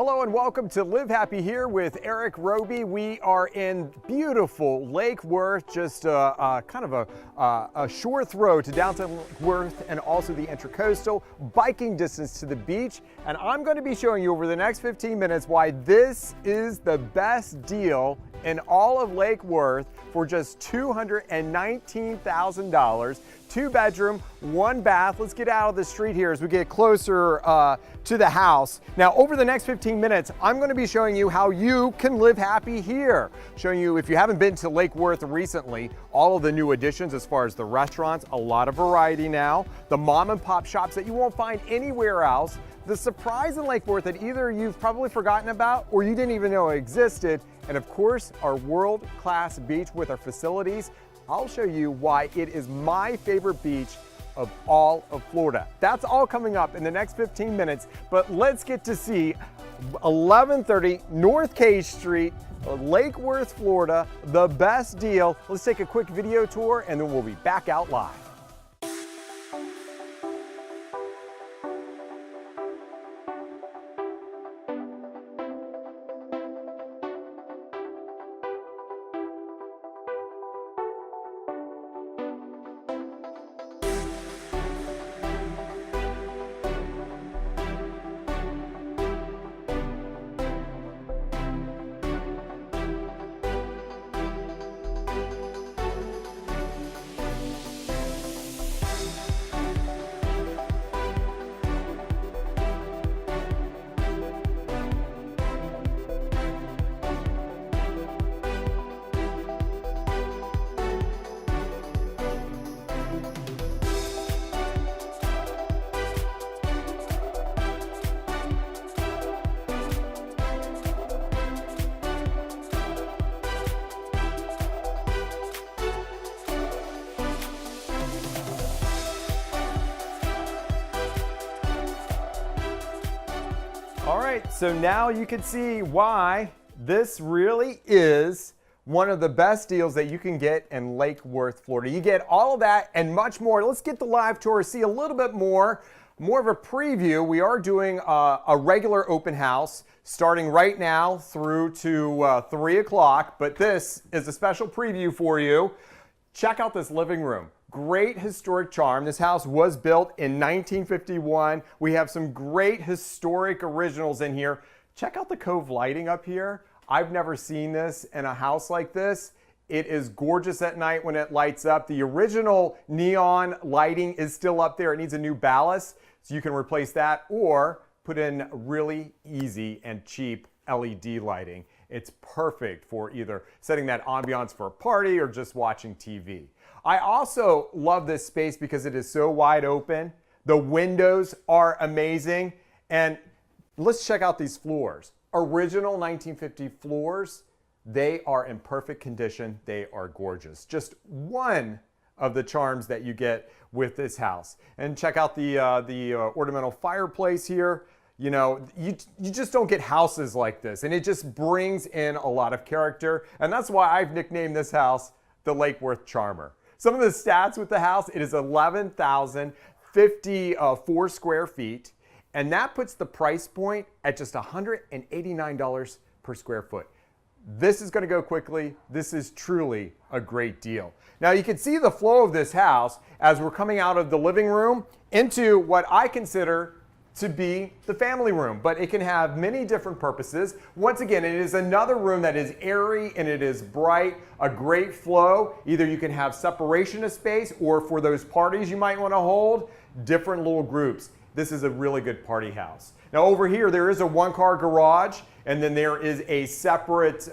Hello and welcome to Live Happy here with Eric Roby. We are in beautiful Lake Worth, just kind of a short throw to downtown Lake Worth and also the Intracoastal, biking distance to the beach. And I'm going to be showing you over the next 15 minutes why this is the best deal in all of Lake Worth for just $219,000. 2-bedroom, 1 bath. Let's get out of the street here as we get closer to the house. Now, over the next 15 minutes, I'm going to be showing you how you can live happy here. Showing you, if you haven't been to Lake Worth recently, all of the new additions as far as the restaurants, a lot of variety now, the mom and pop shops that you won't find anywhere else, the surprise in Lake Worth that either you've probably forgotten about or you didn't even know existed, and of course, our world-class beach with our facilities. I'll show you why it is my favorite beach of all of Florida. That's all coming up in the next 15 minutes, but let's get to see 1130 North K Street, Lake Worth, Florida, the best deal. Let's take a quick video tour and then we'll be back out live. All right, so now you can see why this really is one of the best deals that you can get in Lake Worth, Florida. You get all of that and much more. Let's get the live tour, see a little bit more of a preview. We are doing a regular open house starting right now through to 3 o'clock, but this is a special preview for you. Check out this living room. Great historic charm. This house was built in 1951. We have some great historic originals in here. Check out the cove lighting up here. I've never seen this in a house like this. It is gorgeous at night when it lights up. The original neon lighting is still up there. It needs a new ballast, so you can replace that or put in really easy and cheap LED lighting. It's perfect for either setting that ambiance for a party or just watching TV. I also love this space because it is so wide open. The windows are amazing. And let's check out these floors. Original 1950 floors. They are in perfect condition. They are gorgeous. Just one of the charms that you get with this house. And check out the ornamental fireplace here. You know, you just don't get houses like this, and it just brings in a lot of character. And that's why I've nicknamed this house the Lake Worth Charmer. Some of the stats with the house, it is 11,054 square feet, and that puts the price point at just $189 per square foot. This is going to go quickly. This is truly a great deal. Now you can see the flow of this house as we're coming out of the living room into what I consider to be the family room, but it can have many different purposes. Once again, it is another room that is airy and it is bright, a great flow. Either you can have separation of space or for those parties you might want to hold, different little groups. This is a really good party house. Now over here, there is a 1-car garage, and then there is a separate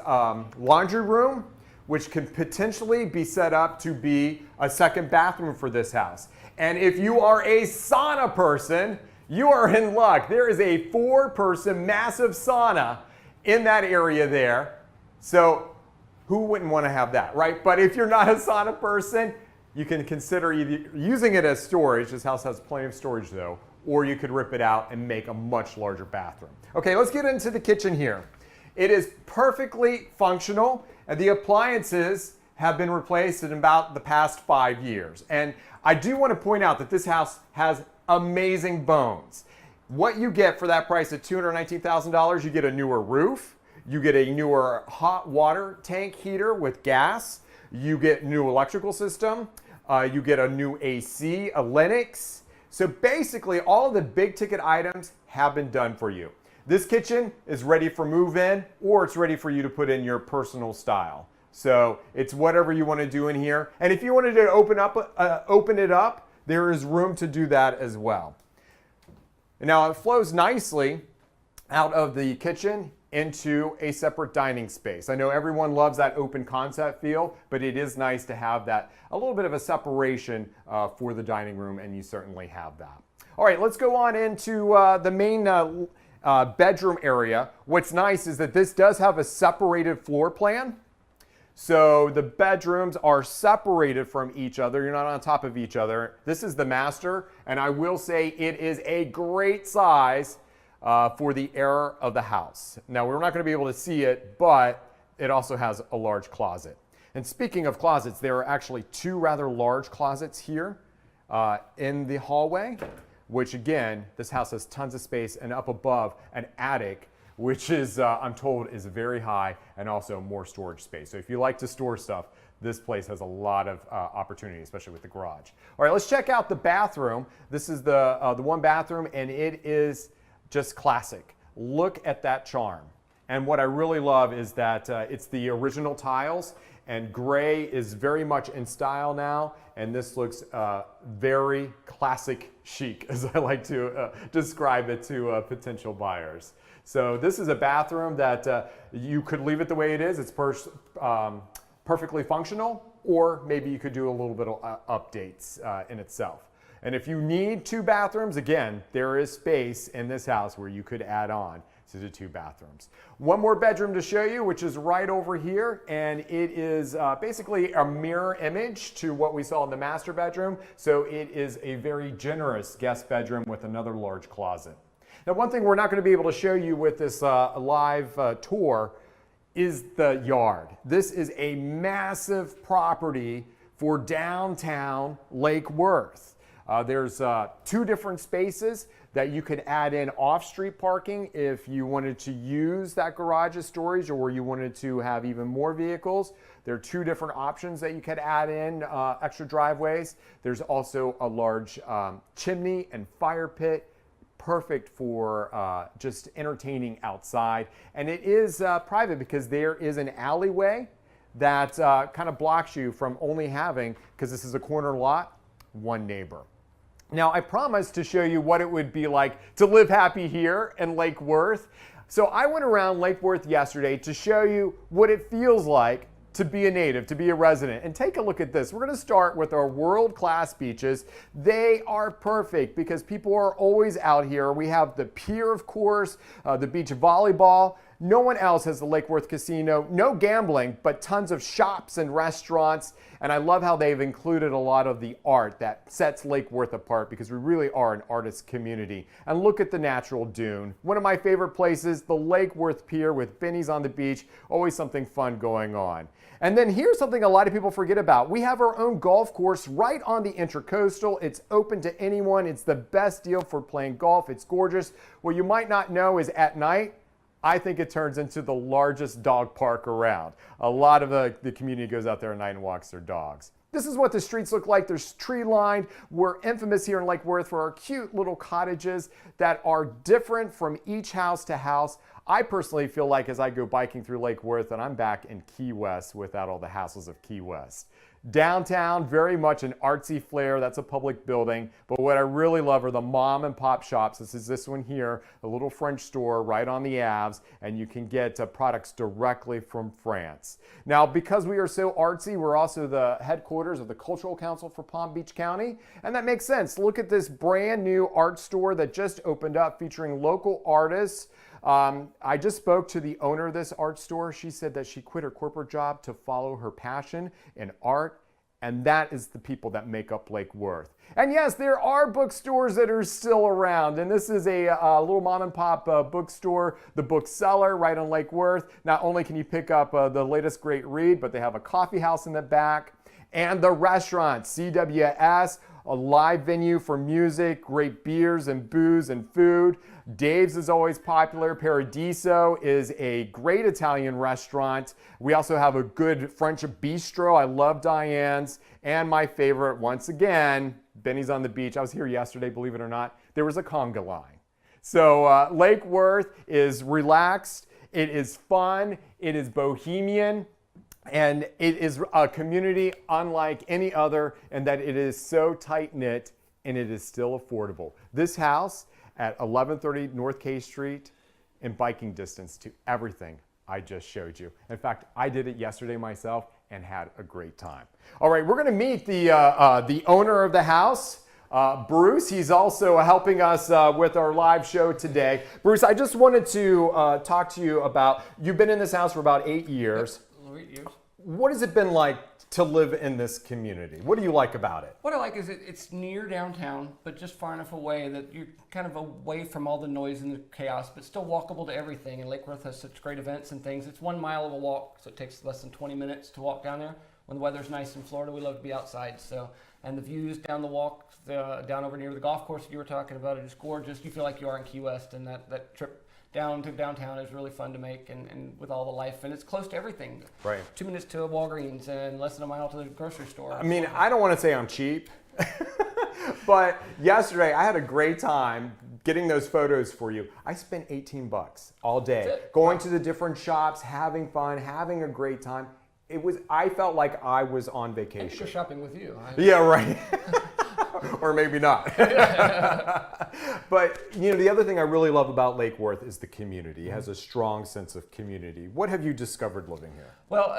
laundry room, which can potentially be set up to be a second bathroom for this house. And if you are a sauna person, you are in luck. There is a 4-person massive sauna in that area there. So who wouldn't want to have that, right? But if you're not a sauna person, you can consider either using it as storage. This house has plenty of storage though, or you could rip it out and make a much larger bathroom. Okay, let's get into the kitchen here. It is perfectly functional, and the appliances have been replaced in about the past 5 years. And I do want to point out that this house has amazing bones. what you get for that price at $219,000, you get a newer roof, you get a newer hot water tank heater with gas, you get new electrical system, you get a new AC, a Lennox. So basically all of the big ticket items have been done for you. This kitchen is ready for move-in, or it's ready for you to put in your personal style. So it's whatever you want to do in here. And if you wanted to open it up, there is room to do that as well. Now it flows nicely out of the kitchen into a separate dining space. I know everyone loves that open concept feel, but it is nice to have that, a little bit of a separation for the dining room, and you certainly have that. All right, let's go on into the main bedroom area. What's nice is that this does have a separated floor plan. So the bedrooms are separated from each other. You're not on top of each other. This is the master, and I will say it is a great size for the era of the house. Now, we're not going to be able to see it, but it also has a large closet. And speaking of closets, there are actually two rather large closets here in the hallway, which again, this house has tons of space, and up above an attic, which is, I'm told, is very high, and also more storage space. So if you like to store stuff, this place has a lot of opportunity, especially with the garage. All right, let's check out the bathroom. This is the one bathroom, and it is just classic. Look at that charm. And what I really love is that it's the original tiles, and gray is very much in style now, and this looks very classic chic, as I like to describe it to potential buyers. So this is a bathroom that you could leave it the way it is. It's perfectly functional, or maybe you could do a little bit of updates in itself. And if you need two bathrooms, again, there is space in this house where you could add on to the two bathrooms. One more bedroom to show you, which is right over here, and it is basically a mirror image to what we saw in the master bedroom. So it is a very generous guest bedroom with another large closet. Now, one thing we're not going to be able to show you with this live tour is the yard. This is a massive property for downtown Lake Worth. There's two different spaces that you could add in off-street parking if you wanted to use that garage as storage, or you wanted to have even more vehicles. There are two different options that you could add in extra driveways. There's also a large chimney and fire pit, perfect for just entertaining outside. And it is private because there is an alleyway that kind of blocks you from only having, because this is a corner lot, one neighbor. Now, I promised to show you what it would be like to live happy here in Lake Worth. So I went around Lake Worth yesterday to show you what it feels like to be a native, to be a resident. And take a look at this. We're going to start with our world-class beaches. They are perfect because people are always out here. We have the pier, of course, the beach volleyball. No one else has the Lake Worth Casino. No gambling, but tons of shops and restaurants. And I love how they've included a lot of the art that sets Lake Worth apart, because we really are an artist community. And look at the natural dune. One of my favorite places, the Lake Worth Pier with bennies on the beach. Always something fun going on. And then here's something a lot of people forget about. We have our own golf course right on the Intracoastal. It's open to anyone. It's the best deal for playing golf. It's gorgeous. What you might not know is at night, I think it turns into the largest dog park around. A lot of the community goes out there at night and walks their dogs. This is what the streets look like. There's tree lined. We're infamous here in Lake Worth for our cute little cottages that are different from each house to house. I personally feel like as I go biking through Lake Worth that I'm back in Key West without all the hassles of Key West. Downtown, very much an artsy flair. That's a public building. But what I really love are the mom and pop shops. This is this one here, a little French store right on the Aves, and you can get products directly from France. Now, because we are so artsy, we're also the headquarters of the Cultural Council for Palm Beach County, and that makes sense. Look at this brand new art store that just opened up featuring local artists. I just spoke to the owner of this art store. She said that she quit her corporate job to follow her passion in art, and that is the people that make up Lake Worth. And yes, there are bookstores that are still around, and this is a little mom and pop bookstore, The Bookseller, right on Lake Worth. Not only can you pick up the latest great read, but they have a coffee house in the back. And the restaurant, CWS, a live venue for music, great beers and booze and food. Dave's is always popular. Paradiso is a great Italian restaurant. We also have a good French bistro. I love Diane's. And my favorite, once again, Benny's on the Beach. I was here yesterday, believe it or not. There was a conga line. So Lake Worth is relaxed. It is fun. It is bohemian. And it is a community unlike any other, and that it is so tight-knit and it is still affordable. This house at 1130 North K Street in biking distance to everything I just showed you. In fact, I did it yesterday myself and had a great time. All right, we're gonna meet the owner of the house, Bruce. He's also helping us with our live show today. Bruce, I just wanted to talk to you about, you've been in this house for about 8 years. What has it been like to live in this community? What do you like about it? What I like is it's near downtown, but just far enough away that you're kind of away from all the noise and the chaos, but still walkable to everything. And Lake Worth has such great events and things. It's 1 mile of a walk, so it takes less than 20 minutes to walk down there. When the weather's nice in Florida, we love to be outside. So, and the views down the walk, down over near the golf course that you were talking about, it is gorgeous. You feel like you are in Key West, and that trip down to downtown is really fun to make, and with all the life, and it's close to everything. Right. 2 minutes to a Walgreens and less than a mile to the grocery store. I mean, I don't want to say I'm cheap, but yesterday I had a great time getting those photos for you. I spent 18 bucks all day going to the different shops, having fun, having a great time. I felt like I was on vacation. And go shopping with you. Yeah, right. Or maybe not. But the other thing I really love about Lake Worth is the community. It has a strong sense of community. What have you discovered living here? Well,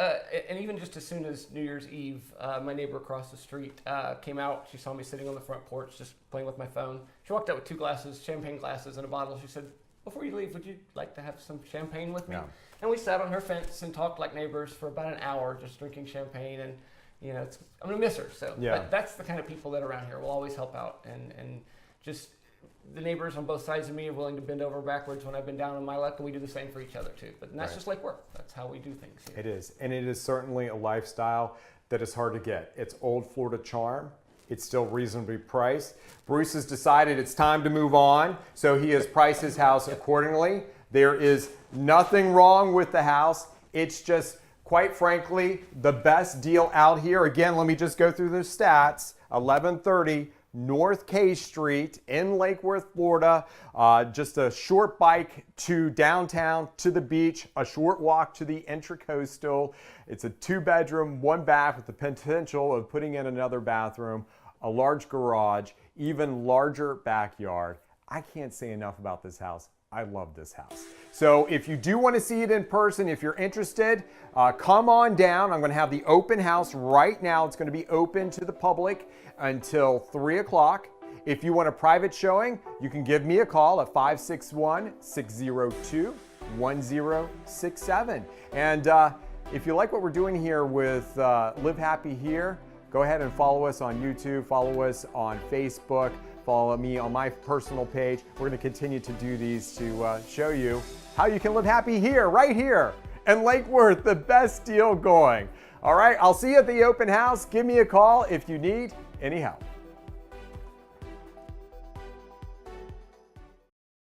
and even just as soon as New Year's Eve, my neighbor across the street came out. She saw me sitting on the front porch just playing with my phone. She walked out with 2 champagne glasses and a bottle. She said, "Before you leave, would you like to have some champagne with me?" Yeah. And we sat on her fence and talked like neighbors for about an hour, just drinking champagne. And I'm gonna miss her. So yeah. That's the kind of people that are around here. Will always help out, and just the neighbors on both sides of me are willing to bend over backwards when I've been down on my luck, and we do the same for each other too. But that's just like work. That's how we do things here. It is, and it is certainly a lifestyle that is hard to get. It's old Florida charm. It's still reasonably priced. Bruce has decided it's time to move on, so he has priced his house accordingly. There is nothing wrong with the house. It's just, quite frankly, the best deal out here. Again, let me just go through the stats. 1130 North K Street in Lake Worth, Florida. Just a short bike to downtown, to the beach, a short walk to the Intracoastal. It's a 2-bedroom, 1 bath with the potential of putting in another bathroom, a large garage, even larger backyard. I can't say enough about this house. I love this house. So if you do want to see it in person, if you're interested, come on down. I'm going to have the open house right now. It's going to be open to the public until 3 o'clock. If you want a private showing, you can give me a call at 561-602-1067. And if you like what we're doing here with Live Happy Here, go ahead and follow us on YouTube, follow us on Facebook. Follow me on my personal page. We're going to continue to do these to show you how you can live happy here, right here in Lake Worth, the best deal going. All right, I'll see you at the open house. Give me a call if you need any help.